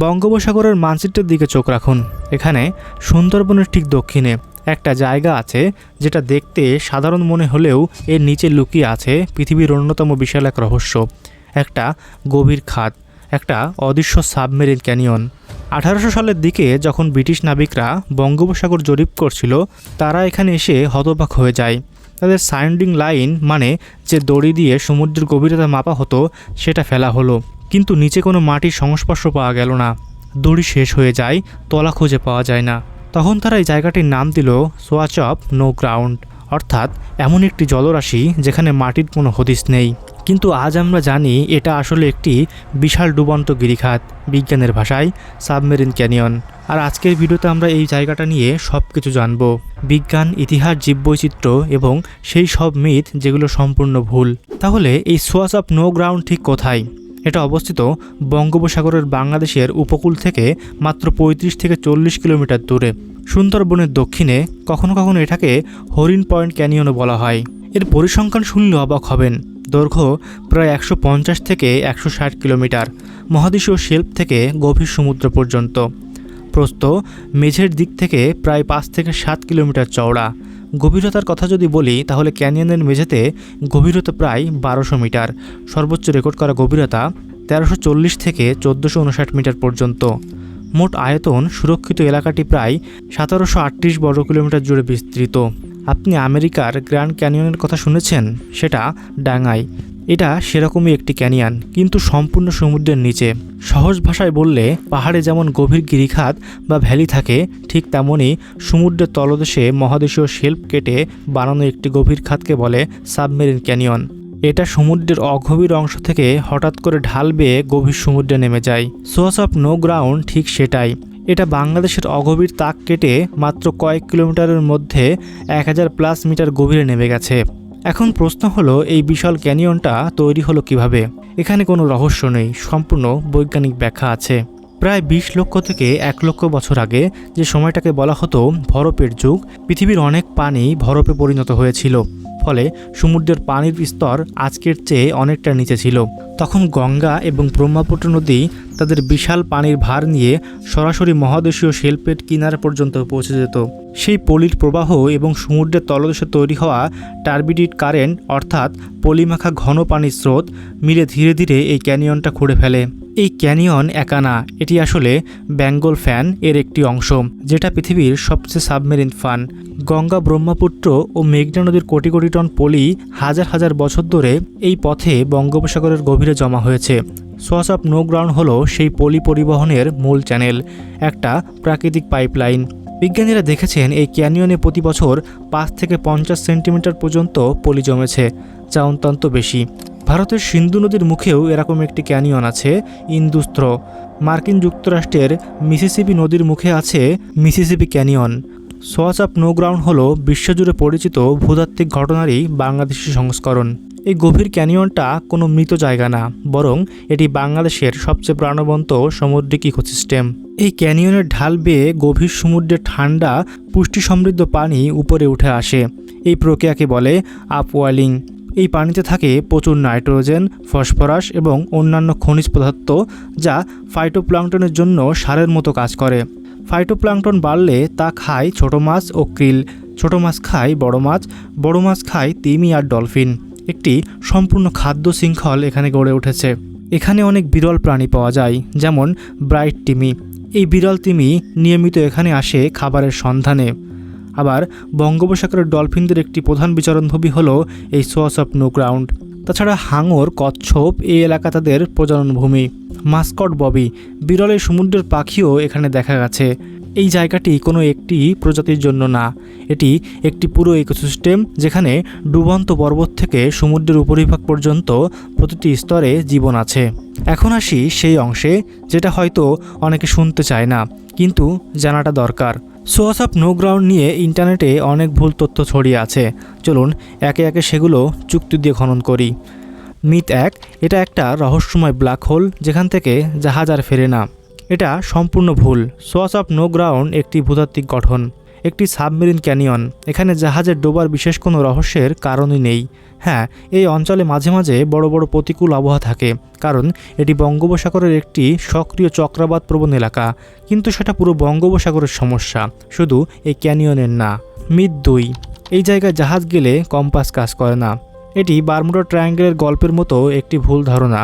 বঙ্গোপসাগরের মানচিত্রের দিকে চোখ রাখুন। এখানে সুন্দরবনের ঠিক দক্ষিণে একটা জায়গা আছে যেটা দেখতে সাধারণ মনে হলেও এর নিচে লুকিয়ে আছে পৃথিবীর অন্যতম বিশাল এক রহস্য, একটা গভীর খাদ, একটা অদৃশ্য সাবমেরিন ক্যানিয়ন। 1800 সালের দিকে যখন ব্রিটিশ নাবিকরা বঙ্গোপসাগর জরিপ করছিল, তারা এখানে এসে হতবাক হয়ে যায়। তাদের সাউন্ডিং লাইন, মানে যে দড়ি দিয়ে সমুদ্রের গভীরতা মাপা হতো, সেটা ফেলা হলো, কিন্তু নিচে কোনো মাটির সংস্পর্শ পাওয়া গেল না। দড়ি শেষ হয়ে যায়, তলা খুঁজে পাওয়া যায় না। তখন তারা এই জায়গাটির নাম দিল সোয়াচ অফ নো গ্রাউন্ড, অর্থাৎ এমন একটি জলরাশি যেখানে মাটির কোনো হদিস নেই। কিন্তু আজ আমরা জানি এটা আসলে একটি বিশাল ডুবন্ত গিরিখাত, বিজ্ঞানের ভাষায় সাবমেরিন ক্যানিয়ন। আর আজকের ভিডিওতে আমরা এই জায়গাটা নিয়ে সব কিছু জানব, বিজ্ঞান, ইতিহাস, জীববৈচিত্র্য এবং সেই সব মিথ যেগুলো সম্পূর্ণ ভুল। তাহলে এই সোয়াচ অফ নো গ্রাউন্ড ঠিক কোথায়? এটা অবস্থিত বঙ্গোপসাগরের বাংলাদেশের উপকূল থেকে মাত্র 35 থেকে 40 কিলোমিটার দূরে, সুন্দরবনের দক্ষিণে। কখনো কখনো এটাকে হরিণ পয়েন্ট ক্যানিয়নও বলা হয়। এর পরিসংখ্যান শুনলে অবাক হবেন। দৈর্ঘ্য প্রায় 150 থেকে 160 কিলোমিটার, মহাদেশীয় শেল্ফ থেকে গভীর সমুদ্র পর্যন্ত। প্রস্থ মেঝের দিক থেকে প্রায় 5 থেকে 7 কিলোমিটার চওড়া। গভীরতার কথা যদি বলি, তাহলে ক্যানিয়নের মেঝেতে গভীরতা প্রায় 1200 মিটার। সর্বোচ্চ রেকর্ড করা গভীরতা 1340 থেকে 1459 মিটার পর্যন্ত। মোট আয়তন সুরক্ষিত এলাকাটি প্রায় 1738 বর্গ কিলোমিটার জুড়ে বিস্তৃত। আপনি আমেরিকার গ্র্যান্ড ক্যানিয়নের কথা শুনেছেন? সেটা ডাঙায়। এটা সেরকমই একটি ক্যানিয়ন, কিন্তু সম্পূর্ণ সমুদ্রের নিচে। সহজ ভাষায় বললে, পাহাড়ে যেমন গভীর গিরিখাত বা ভ্যালি থাকে, ঠিক তেমনই সমুদ্রের তলদেশে মহাদেশীয় শেল্ফ কেটে বানানো একটি গভীর খাতকে বলে সাবমেরিন ক্যানিয়ন। এটা সমুদ্রের অগভীর অংশ থেকে হঠাৎ করে ঢাল বেয়ে গভীর সমুদ্রে নেমে যায়। সোর্স অফ নো গ্রাউন্ড ঠিক সেটাই। এটা বাংলাদেশের অগভীর তাক কেটে মাত্র কয়েক কিলোমিটারের মধ্যে 1000+ মিটার গভীরে নেমে গেছে। এখন প্রশ্ন হলো, এই বিশাল ক্যানিয়নটা তৈরি হলো কিভাবে? এখানে কোনো রহস্য নেই, সম্পূর্ণ বৈজ্ঞানিক ব্যাখ্যা আছে। প্রায় 20 লক্ষ থেকে 1 লক্ষ বছর আগে, যে সময়টাকে বলা হতো বরফের যুগ, পৃথিবীর অনেক পানি বরফে পরিণত হয়েছিল। ফলে সমুদ্রের পানির স্তর আজকের চেয়ে অনেকটা নিচে ছিল। তখন গঙ্গা এবং ব্রহ্মপুত্র নদী তাদের বিশাল পানির ভার নিয়ে সরাসরি মহাদেশীয় শেল্ফের কিনারা পর্যন্ত পৌঁছে যেত। সেই পলির প্রবাহ এবং সমুদ্রের তলদেশে তৈরি হওয়া টার্বিডিড কারেন্ট, অর্থাৎ পলিমাখা ঘন পানির স্রোত মিলে ধীরে ধীরে এই ক্যানিয়নটা খুঁড়ে ফেলে। এই ক্যানিয়ন একা না, এটি আসলে বেঙ্গল ফ্যান এর একটি অংশ, যেটা পৃথিবীর সবচেয়ে সাবমেরিন ফান। গঙ্গা, ব্রহ্মপুত্র ও মেঘনা নদীর কোটি কোটি টন পলি হাজার হাজার বছর ধরে এই পথে বঙ্গোপসাগরের গভীরে জমা হয়েছে। সোর্স অফ নো গ্রাউন্ড হলো সেই পলি পরিবহনের মূল চ্যানেল, একটা প্রাকৃতিক পাইপলাইন। বিজ্ঞানীরা দেখেছেন এই ক্যানিয়নে প্রতি বছর 5 থেকে 50 সেন্টিমিটার পর্যন্ত পলি জমেছে, যা অত্যন্ত বেশি। ভারতের সিন্ধু নদীর মুখেও এরকম একটি ক্যানিয়ন আছে, ইন্দুস্ত্র। মার্কিন যুক্তরাষ্ট্রের মিসিসিপি নদীর মুখে আছে মিসিসিপি ক্যানিয়ন। সোর্স অফ নো গ্রাউন্ড হলো বিশ্বজুড়ে পরিচিত ভূতাত্ত্বিক ঘটনারই বাংলাদেশি সংস্করণ। এই গভীর ক্যানিয়নটা কোনো মৃত জায়গা না, বরং এটি বাংলাদেশের সবচেয়ে প্রাণবন্ত সামুদ্রিক ইকোসিস্টেম। এই ক্যানিয়নের ঢাল বেয়ে গভীর সমুদ্রের ঠান্ডা, পুষ্টি সমৃদ্ধ পানি উপরে উঠে আসে। এই প্রক্রিয়াকে বলে আপওয়েলিং। এই পানিতে থাকে প্রচুর নাইট্রোজেন, ফসফরাস এবং অন্যান্য খনিজ পদার্থ, যা ফাইটোপ্লাঙ্কটনের জন্য সারের মতো কাজ করে। ফাইটোপ্লাঙ্কটন বাড়লে তা খায় ছোট মাছ ও krill, ছোট মাছ খায় বড় মাছ, বড় মাছ খায় তিমি আর ডলফিন। একটি সম্পূর্ণ খাদ্য শৃঙ্খল এখানে গড়ে উঠেছে। এখানে অনেক বিরল প্রাণী পাওয়া যায়, যেমন ব্রাইট তিমি। এই বিরল তিমি নিয়মিত এখানে আসে খাবারের সন্ধানে। আবার বঙ্গোপসাগরের ডলফিনদের একটি প্রধান বিচরণভূমি হলো এই সোর্স অফ নো গ্রাউন্ড। তাছাড়া হাঙর, কচ্ছপ এই এলাকা তাদের প্রজননভূমি। মাস্কট ববি, বিরল এই সমুদ্রের পাখিও এখানে দেখা গেছে। এই জায়গাটি কোনো একটি প্রজাতির জন্য না, এটি একটি পুরো ইকোসিস্টেম, যেখানে ডুবন্ত পর্বত থেকে সমুদ্রের উপরিভাগ পর্যন্ত প্রতিটি স্তরে জীবন আছে। এখন আসি সেই অংশে যেটা হয়তো অনেকে শুনতে চায় না, কিন্তু জানাটা দরকার। সোর্স অফ নো গ্রাউন্ড নিয়ে ইন্টারনেটে অনেক ভুল তথ্য ছড়িয়ে আছে। চলুন একে একে সেগুলো যুক্তি দিয়ে খনন করি। মিথ 1, এটা একটা রহস্যময় ব্ল্যাক হোল যেখান থেকে জাহাজ আর ফেরে না। এটা সম্পূর্ণ ভুল। সোর্স অফ নো গ্রাউন্ড একটি ভূতাত্ত্বিক গঠন। একটি সাবমেরিন ক্যানিয়ন। এখানে জাহাজের ডোবার বিশেষ কোনো রহস্যের কারণই নেই। হ্যাঁ, এই অঞ্চলে মাঝে মাঝে বড় বড় প্রতিকূল আবহাওয়া থাকে, কারণ এটি বঙ্গোপসাগরের একটি সক্রিয় চক্রাবাত প্রবণ এলাকা। কিন্তু সেটা পুরো বঙ্গোপসাগরের সমস্যা, শুধু এই ক্যানিয়নের না। মিথ 2, এই জায়গায় জাহাজ গেলে কম্পাস কাজ করে না। এটি বারমুডা ট্রায়াঙ্গেলের গল্পের মতো একটি ভুল ধারণা।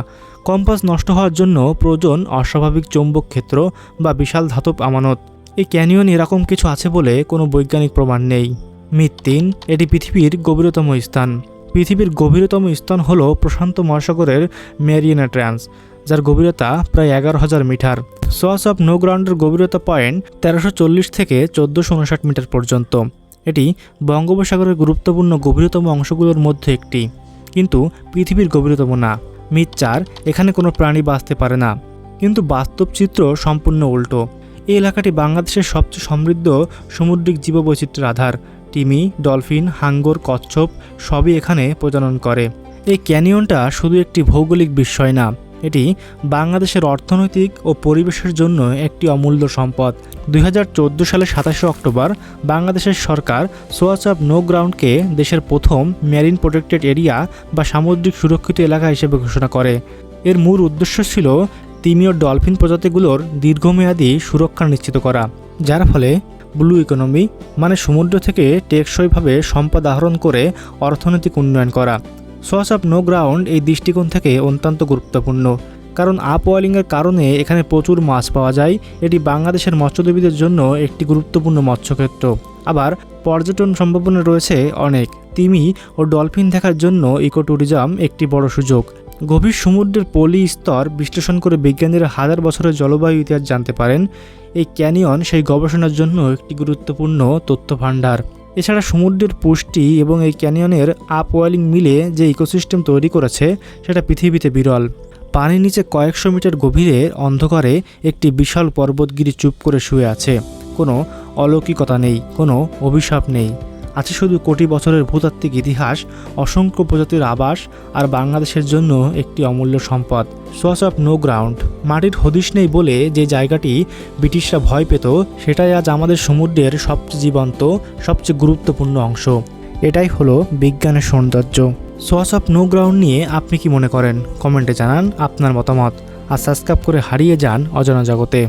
কম্পাস নষ্ট হওয়ার জন্য প্রয়োজন অস্বাভাবিক চৌম্বক ক্ষেত্র বা বিশাল ধাতব আমানত। এই ক্যানিয়ন এরকম কিছু আছে বলে কোনো বৈজ্ঞানিক প্রমাণ নেই। মিথ 3, এটি পৃথিবীর গভীরতম স্থান। পৃথিবীর গভীরতম স্থান হল প্রশান্ত মহাসাগরের ম্যারিয়ানা ট্রায়াঞ্চ, যার গভীরতা প্রায় 11,000 মিটার। সোয়াচ অফ নো গ্রাউন্ডের গভীরতা পয়েন্ট 1340 থেকে 1459 মিটার পর্যন্ত। এটি বঙ্গোপসাগরের গুরুত্বপূর্ণ গভীরতম অংশগুলোর মধ্যে একটি, কিন্তু পৃথিবীর গভীরতম না। মিথ 4, এখানে কোনো প্রাণী বাঁচতে পারে না। কিন্তু বাস্তব চিত্র সম্পূর্ণ উল্টো। এই এলাকাটি বাংলাদেশের সবচেয়ে সমৃদ্ধ সামুদ্রিক জীববৈচিত্র্যের আধার। তিমি, ডলফিন, হাঙ্গর, কচ্ছপ সবই এখানে প্রজনন করে। এই ক্যানিয়নটা শুধু একটি ভৌগোলিক বিষয় না, এটি বাংলাদেশের অর্থনৈতিক ও পরিবেশের জন্য একটি অমূল্য সম্পদ। 2014 সালের 27 অক্টোবর বাংলাদেশের সরকার সোয়াচ অফ নো গ্রাউন্ডকে দেশের প্রথম মেরিন প্রোটেক্টেড এরিয়া বা সামুদ্রিক সুরক্ষিত এলাকা হিসেবে ঘোষণা করে। এর মূল উদ্দেশ্য ছিল তিমি ও ডলফিন প্রজাতিগুলোর দীর্ঘমেয়াদী সুরক্ষা নিশ্চিত করা, যার ফলে ব্লু ইকোনমি মানে সমুদ্র থেকে টেকসইভাবে সম্পদ আহরণ করে অর্থনৈতিক উন্নয়ন করা। সোয়াচ অফ নো গ্রাউন্ড এই দৃষ্টিকোণ থেকে অত্যন্ত গুরুত্বপূর্ণ, কারণ আপওয়েলিংয়ের কারণে এখানে প্রচুর মাছ পাওয়া যায়। এটি বাংলাদেশের মৎস্যজীবীদের জন্য একটি গুরুত্বপূর্ণ মৎস্যক্ষেত্র। আবার পর্যটন সম্ভাবনা রয়েছে অনেক। তিমি ও ডলফিন দেখার জন্য ইকো ট্যুরিজম একটি বড় সুযোগ। গভীর সমুদ্রের পলি স্তর বিশ্লেষণ করে বিজ্ঞানীরা হাজার বছরের জলবায়ু ইতিহাস জানতে পারেন। এই ক্যানিয়ন সেই গবেষণার জন্য একটি গুরুত্বপূর্ণ তথ্য ভাণ্ডার। এছাড়া সমুদ্রের পুষ্টি এবং এই ক্যানিয়নের আপওয়েলিং মিলে যে ইকোসিস্টেম তৈরি করেছে সেটা পৃথিবীতে বিরল। পানির নিচে কয়েকশো মিটার গভীরে অন্ধকারে একটি বিশাল পর্বতগিরি চুপ করে শুয়ে আছে। কোনো অলৌকিকতা নেই, কোনো অভিশাপ নেই, আছে শুধু কোটি বছরের ভূতাত্ত্বিক ইতিহাস, অসংখ্য প্রজাতির আবাস আর বাংলাদেশের জন্য একটি অমূল্য সম্পদ। Swatch of no ground. মাটির হদিশ নেই বলে যে জায়গাটি ব্রিটিশরা ভয় পেত, সেটাই আজ আমাদের সমুদ্রের সবচেয়ে জীবন্ত, সবচেয়ে গুরুত্বপূর্ণ অংশ। এটাই হলো বিজ্ঞানের সৌন্দর্য। সোয়াচ অফ নো গ্রাউন্ড নিয়ে আপনি কি মনে করেন? কমেন্টে জানান আপনার মতামত, আর সাবস্ক্রাইব করে হারিয়ে যান অজানা জগতে।